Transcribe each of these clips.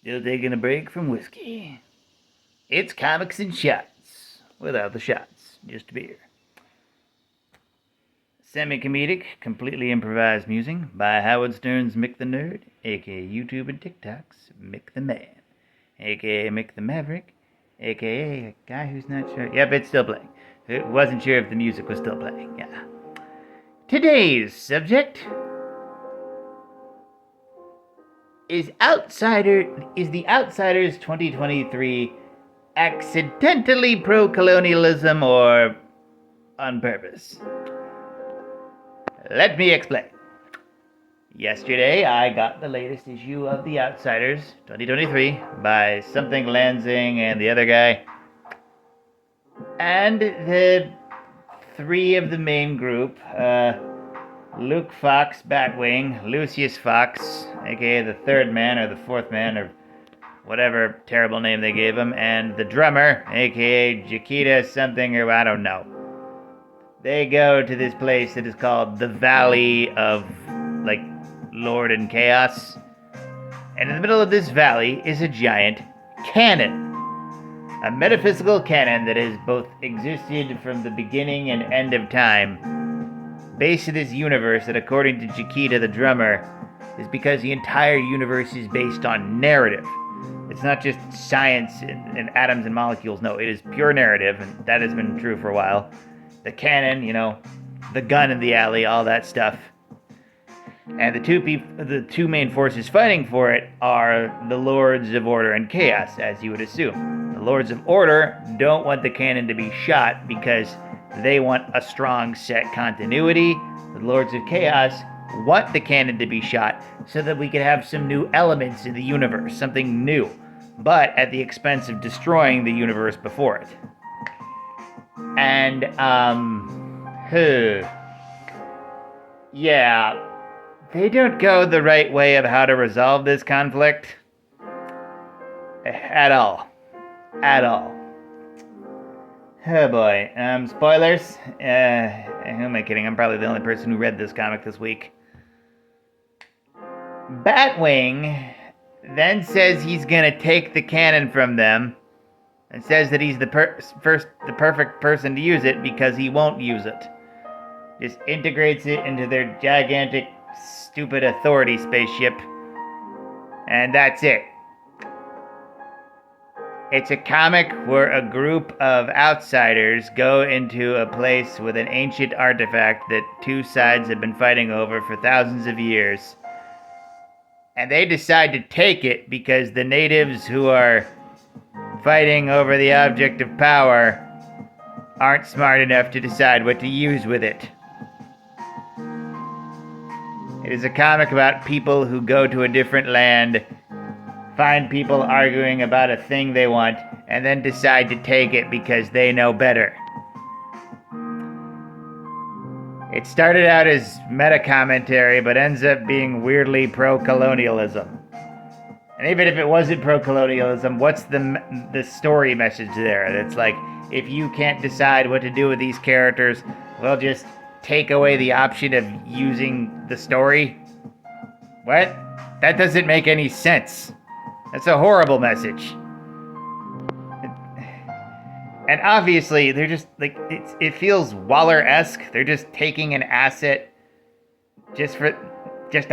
Still taking a break from whiskey. It's comics and shots. Without the shots, just beer. Semi-comedic, completely improvised music by Howard Stern's Mick the Nerd, aka YouTube and TikTok's Mick the Man, aka Mick the Maverick, aka a guy who's not sure. Yep, it's still playing. It wasn't sure if the music was still playing. Yeah. Today's subject is the Outsiders 2023 accidentally pro-colonialism or on purpose? Let me explain. Yesterday, I got the latest issue of The Outsiders 2023 by something Lansing and the other guy. And the three of the main group, Luke Fox, Batwing, Lucius Fox, aka the third man or the fourth man or whatever terrible name they gave him, and the drummer, aka Jaquita something or I don't know. They go to this place that is called the Valley of, like, Lord and Chaos. And in the middle of this valley is a giant cannon. A metaphysical cannon that has both existed from the beginning and end of time. Based in this universe that, according to Jaquita the drummer, is because the entire universe is based on narrative. It's not just science and atoms and molecules. No, it is pure narrative, and that has been true for a while. The cannon, the gun in the alley, all that stuff. And the two main forces fighting for it are the Lords of Order and Chaos, as you would assume. The Lords of Order don't want the cannon to be shot because they want a strong set continuity. The Lords of Chaos want the cannon to be shot so that we could have some new elements in the universe, something new, but at the expense of destroying the universe before it. And, yeah, they don't go the right way of how to resolve this conflict. At all. Oh boy. Spoilers. Who am I kidding? I'm probably the only person who read this comic this week. Batwing then says he's gonna take the cannon from them and says that he's the perfect person to use it because he won't use it. Just integrates it into their gigantic, stupid authority spaceship, and that's it. It's a comic where a group of outsiders go into a place with an ancient artifact that two sides have been fighting over for thousands of years. And they decide to take it because the natives who are fighting over the object of power aren't smart enough to decide what to use with it. It is a comic about people who go to a different land, find people arguing about a thing they want, and then decide to take it because they know better. It started out as meta-commentary, but ends up being weirdly pro-colonialism. And even if it wasn't pro-colonialism, what's the story message there? That's like, if you can't decide what to do with these characters, well, just take away the option of using the story? What? That doesn't make any sense. That's a horrible message. And obviously, they're just, like, it feels Waller-esque. They're just taking an asset just to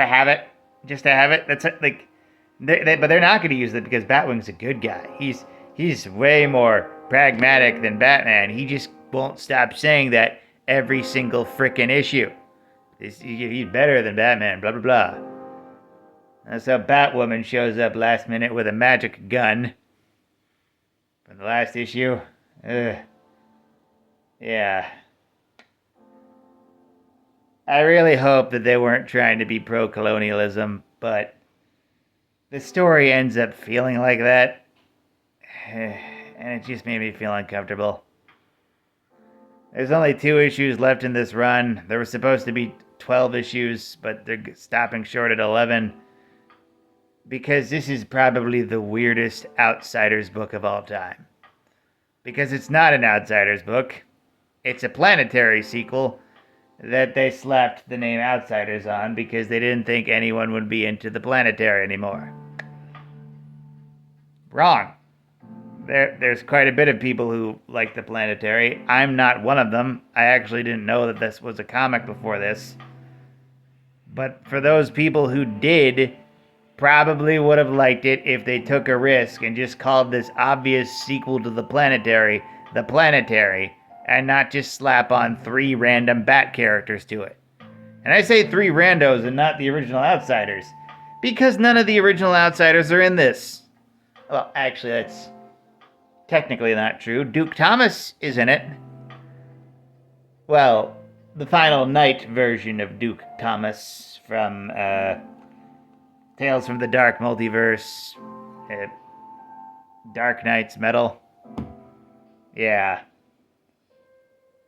have it. That's, like, but they're not going to use it because Batwing's a good guy. He's way more pragmatic than Batman. He just won't stop saying that every single frickin' issue. He's better than Batman, blah, blah, blah. And so Batwoman shows up last minute with a magic gun from the last issue. Yeah. I really hope that they weren't trying to be pro-colonialism, but the story ends up feeling like that. And it just made me feel uncomfortable. There's only 2 issues left in this run. There were supposed to be 12 issues, but they're stopping short at 11. Because this is probably the weirdest Outsiders book of all time. Because it's not an Outsiders book. It's a planetary sequel that they slapped the name Outsiders on because they didn't think anyone would be into the planetary anymore. Wrong. There's quite a bit of people who like the Planetary. I'm not one of them. I actually didn't know that this was a comic before this. But for those people who did, probably would have liked it if they took a risk and just called this obvious sequel to the Planetary, and not just slap on 3 random Bat characters to it. And I say 3 randos and not the original Outsiders, because none of the original Outsiders are in this. Well, actually, that's technically not true. Duke Thomas is in it. Well, the Final Night version of Duke Thomas from Tales from the Dark Multiverse, Dark Knight's Metal. Yeah.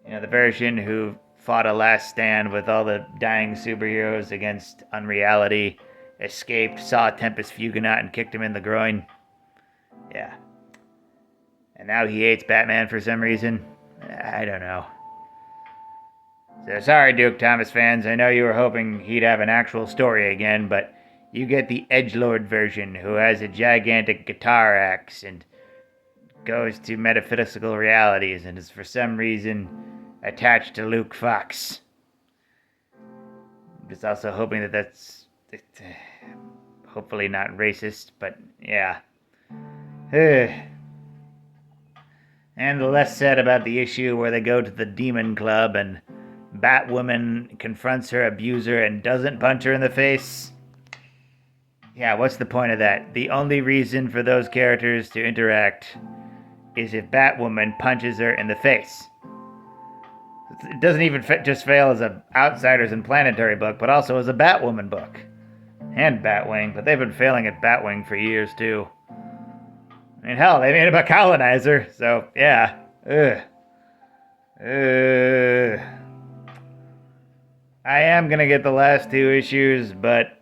You know, the version who fought a last stand with all the dying superheroes against unreality, escaped, saw Tempest Fugonaut and kicked him in the groin. Yeah. And now he hates Batman for some reason. I don't know. So sorry, Duke Thomas fans. I know you were hoping he'd have an actual story again, but you get the edgelord version, who has a gigantic guitar axe and goes to metaphysical realities and is for some reason attached to Luke Fox. I'm just also hoping that that's hopefully not racist, but yeah. And the less said about the issue where they go to the Demon Club and Batwoman confronts her abuser and doesn't punch her in the face. Yeah, what's the point of that? The only reason for those characters to interact is if Batwoman punches her in the face. It doesn't even just fail as a Outsiders and Planetary book, but also as a Batwoman book. And Batwing, but they've been failing at Batwing for years, too. I mean, hell, they made him a colonizer, so, yeah. I am gonna get the last 2 issues, but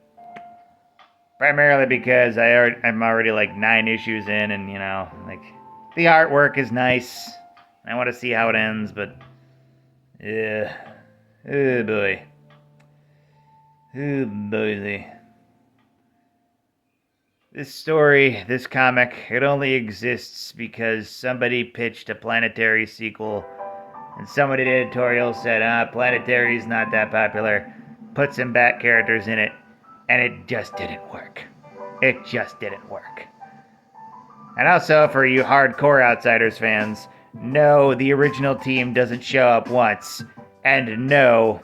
primarily because I'm already like 9 issues in, and, you know, like, the artwork is nice. I want to see how it ends, but, yeah. Oh, boy. Oh, boy. This story, this comic, it only exists because somebody pitched a Planetary sequel, and somebody in editorial said, Planetary's not that popular, put some Bat characters in it, and it just didn't work. It just didn't work. And also, for you hardcore Outsiders fans, no, the original team doesn't show up once, and no,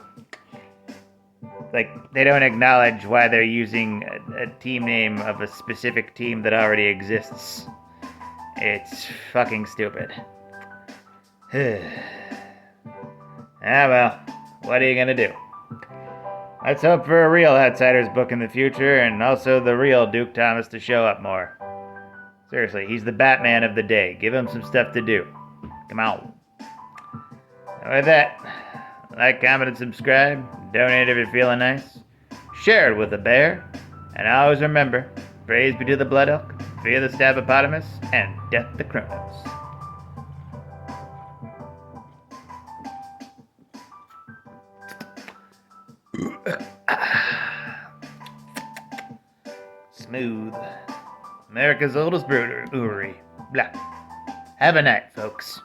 like, they don't acknowledge why they're using a team name of a specific team that already exists. It's fucking stupid. Well, what are you gonna do? Let's hope for a real Outsiders book in the future, and also the real Duke Thomas to show up more. Seriously, he's the Batman of the day. Give him some stuff to do. Come on. And with that, like, comment, and subscribe. Donate if you're feeling nice. Share it with a bear. And always remember, praise be to the blood elk, fear the stabopotamus, and death the Kronos. Smooth. America's oldest brewery. Blah. Have a night, folks.